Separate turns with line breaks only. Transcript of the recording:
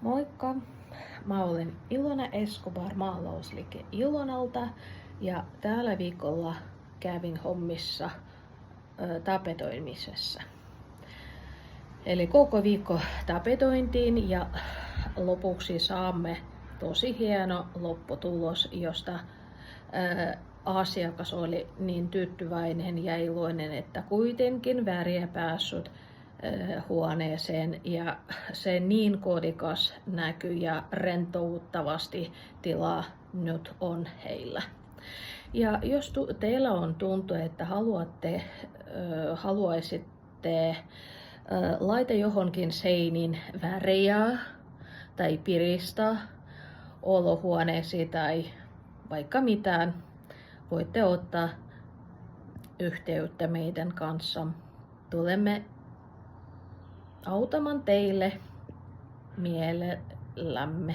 Moikka! Mä olen Ilona Escobar maalausliike Ilonalta ja tällä viikolla kävin hommissa tapetoimisessa. Eli koko viikko tapetointiin ja lopuksi saamme tosi hieno lopputulos, josta asiakas oli niin tyytyväinen ja iloinen, että kuitenkin väriä päässyt huoneeseen ja se niin kodikas näky ja rentouttavasti tila nyt on heillä. Ja jos teillä on tuntu, että haluaisitte laita johonkin seinin väriä tai piristä olohuoneesi tai vaikka mitään, voitte ottaa yhteyttä meidän kanssa. Tulemme autamaan teille mielellämme.